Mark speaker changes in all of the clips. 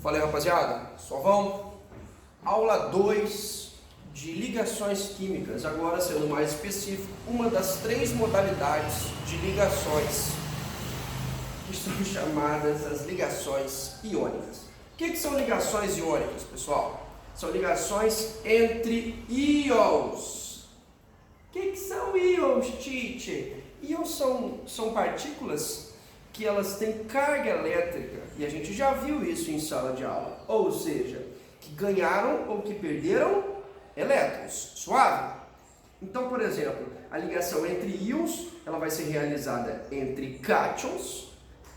Speaker 1: Fala aí, rapaziada, só vão? Aula 2 de ligações químicas, agora sendo mais específico, uma das 3 modalidades de ligações que são chamadas as ligações iônicas. O que são ligações iônicas, pessoal? São ligações entre íons. O que são íons, teacher? Íons são partículas que elas têm carga elétrica, e a gente já viu isso em sala de aula, ou seja, que ganharam ou que perderam elétrons, suave? Então, por exemplo, a ligação entre íons, ela vai ser realizada entre cátions,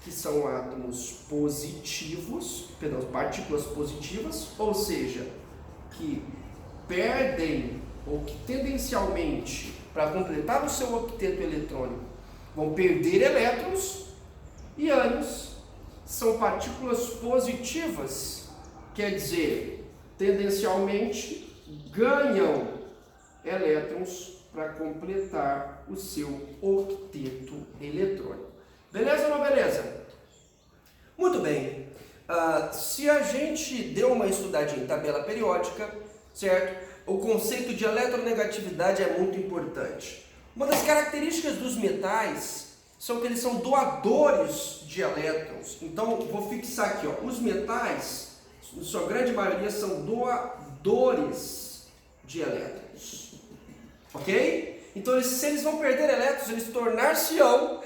Speaker 1: que são átomos positivos, perdão, partículas positivas, ou seja, que perdem ou que tendencialmente, para completar o seu octeto eletrônico, vão perder elétrons, e ânions são partículas positivas, quer dizer, tendencialmente ganham elétrons para completar o seu octeto eletrônico. Beleza ou não beleza? Muito bem. Se a gente deu uma estudadinha em tabela periódica, certo? O conceito de eletronegatividade é muito importante. Uma das características dos metais são que eles são doadores de elétrons. Então, vou fixar aqui, ó, os metais, em sua grande maioria, são doadores de elétrons. Ok? Então, se eles vão perder elétrons, eles tornar-se-ão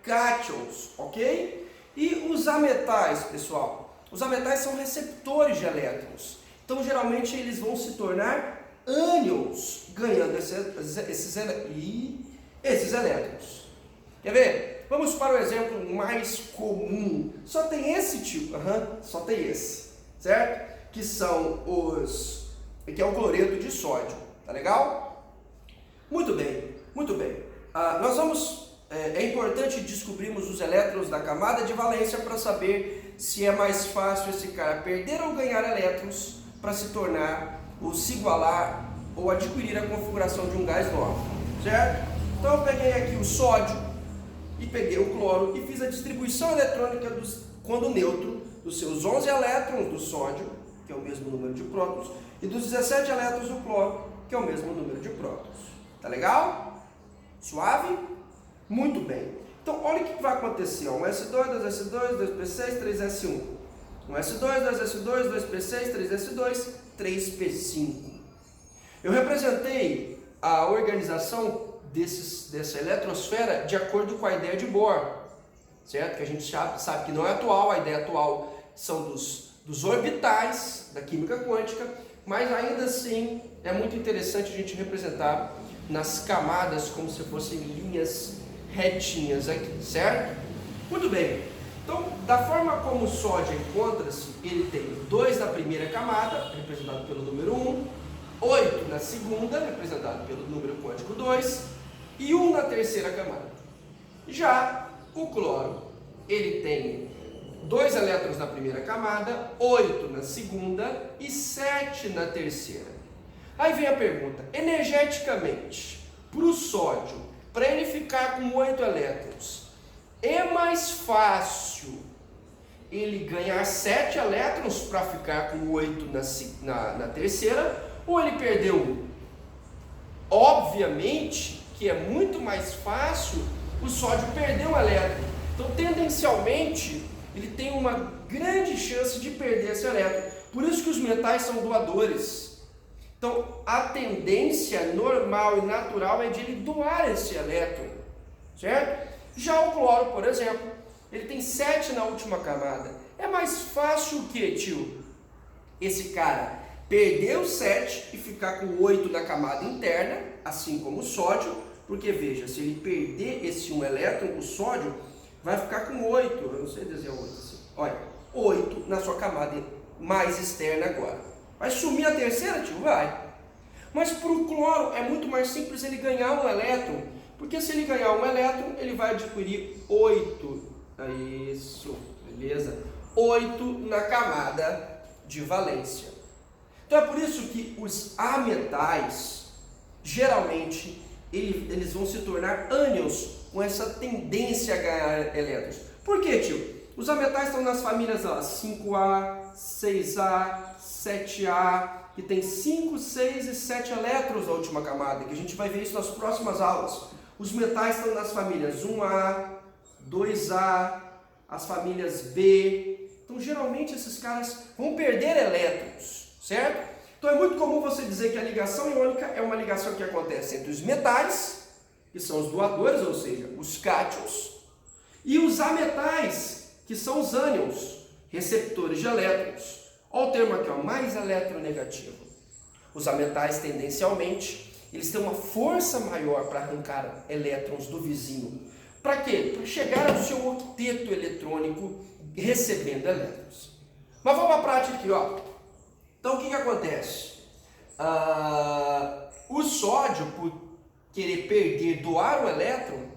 Speaker 1: cátions, ok? E os ametais, pessoal? Os ametais são receptores de elétrons. Então, geralmente, eles vão se tornar ânions, ganhando esses elétrons. Quer ver? Vamos para o exemplo mais comum. Só tem esse tipo, só tem esse, certo? Que são que é o cloreto de sódio, tá legal? Muito bem, muito bem. É importante descobrirmos os elétrons da camada de valência para saber se é mais fácil esse cara perder ou ganhar elétrons para se tornar, ou se igualar, ou adquirir a configuração de um gás novo, certo? Então eu peguei aqui o sódio, e peguei o cloro e fiz a distribuição eletrônica quando neutro dos seus 11 elétrons do sódio, que é o mesmo número de prótons, e dos 17 elétrons do cloro, que é o mesmo número de prótons. Tá legal? Suave? Muito bem. Então, olha o que vai acontecer. 1s2, 2s2, 2p6, 3s1. 1s2, 2s2, 2p6, 3s2, 3p5. Eu representei a organização dessa eletrosfera de acordo com a ideia de Bohr, certo? Que a gente sabe que não é atual, a ideia atual são dos orbitais da química quântica, mas ainda assim é muito interessante a gente representar nas camadas como se fossem linhas retinhas aqui, certo? Muito bem, então da forma como o sódio encontra-se, ele tem 2 na primeira camada, representado pelo número 1, 8 na segunda, representado pelo número quântico 2, e 1 na terceira camada. Já o cloro, ele tem 2 elétrons na primeira camada, 8 na segunda e 7 na terceira. Aí vem a pergunta, energeticamente, para o sódio, para ele ficar com 8 elétrons, é mais fácil ele ganhar 7 elétrons para ficar com 8 na terceira, ou ele perdeu 1? Obviamente que é muito mais fácil o sódio perder um elétron. Então, tendencialmente, ele tem uma grande chance de perder esse elétron. Por isso que os metais são doadores. Então, a tendência normal e natural é de ele doar esse elétron, certo? Já o cloro, por exemplo, ele tem 7 na última camada. É mais fácil o que, tio? Esse cara perder o 7 e ficar com 8 na camada interna, assim como o sódio, porque veja, se ele perder esse 1 elétron, o sódio vai ficar com 8, eu não sei dizer 8 assim, olha, 8 na sua camada mais externa agora. Vai sumir a terceira, tio? Vai. Mas para o cloro é muito mais simples ele ganhar 1 elétron, porque se ele ganhar 1 elétron, ele vai adquirir 8, isso, beleza? 8 na camada de valência. Então é por isso que os ametais, geralmente, eles vão se tornar ânions com essa tendência a ganhar elétrons. Por quê, tio? Os ametais estão nas famílias 5A, 6A, 7A, que tem 5, 6 e 7 elétrons na última camada, que a gente vai ver isso nas próximas aulas. Os metais estão nas famílias 1A, 2A, as famílias B. Então, geralmente, esses caras vão perder elétrons, certo? Então, é muito comum você dizer que a ligação iônica é uma ligação que acontece entre os metais, que são os doadores, ou seja, os cátions, e os ametais, que são os ânions, receptores de elétrons. Olha o termo aqui, ó, mais eletronegativo. Os ametais, tendencialmente, eles têm uma força maior para arrancar elétrons do vizinho. Para quê? Para chegar ao seu octeto eletrônico recebendo elétrons. Mas vamos à prática aqui, ó. Então, o que acontece? O sódio, por querer perder, doar um elétron,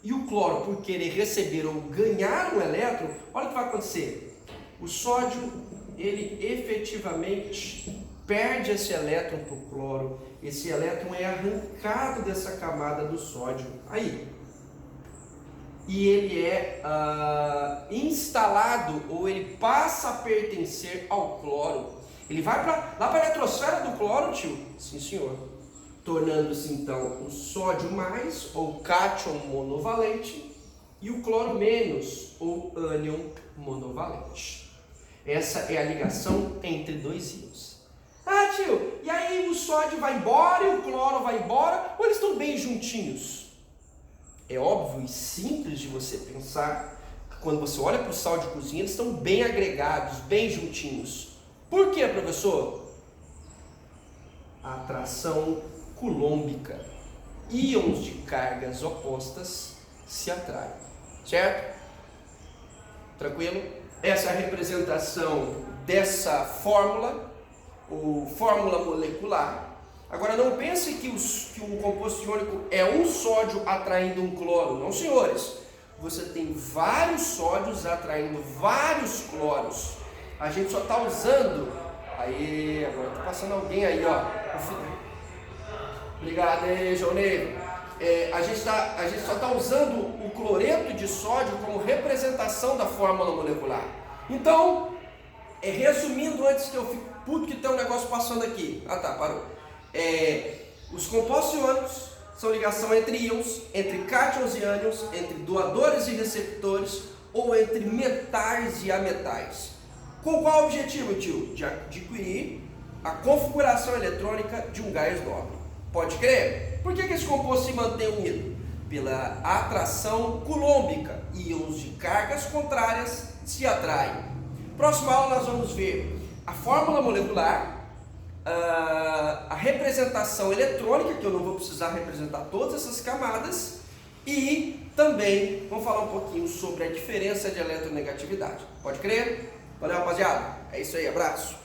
Speaker 1: e o cloro, por querer receber ou ganhar um elétron, olha o que vai acontecer. O sódio, ele efetivamente perde esse elétron para o cloro. Esse elétron é arrancado dessa camada do sódio aí. E ele é instalado, ou ele passa a pertencer ao cloro. Ele vai lá para a eletrosfera do cloro, tio? Sim, senhor. Tornando-se então o sódio mais, ou cátion monovalente, e o cloro menos, ou ânion monovalente. Essa é a ligação entre dois íons. Ah, tio, e aí o sódio vai embora e o cloro vai embora, ou eles estão bem juntinhos? É óbvio e simples de você pensar que quando você olha para o sal de cozinha, eles estão bem agregados, bem juntinhos. Por quê, professor? A atração coulombica. Íons de cargas opostas se atraem, certo? Tranquilo? Essa é a representação dessa fórmula, ou fórmula molecular. Agora, não pense que um composto iônico é um sódio atraindo um cloro. Não, senhores. Você tem vários sódios atraindo vários cloros. A gente só está usando... Aí, agora está passando alguém aí, ó. Obrigado, hein, João Ney. A gente só está usando o cloreto de sódio como representação da fórmula molecular. Então, resumindo, antes que eu fique puto que tem um negócio passando aqui. Ah, tá, parou. Os compostos iônicos são ligação entre íons, entre cátions e ânions, entre doadores e receptores, ou entre metais e ametais. Com qual objetivo, tio? De adquirir a configuração eletrônica de um gás nobre. Pode crer? Por que esse composto se mantém unido? Pela atração coulombica. Íons de cargas contrárias se atraem. Próxima aula nós vamos ver a fórmula molecular, a representação eletrônica, que eu não vou precisar representar todas essas camadas, e também vamos falar um pouquinho sobre a diferença de eletronegatividade. Pode crer? Valeu, rapaziada. É isso aí, abraço.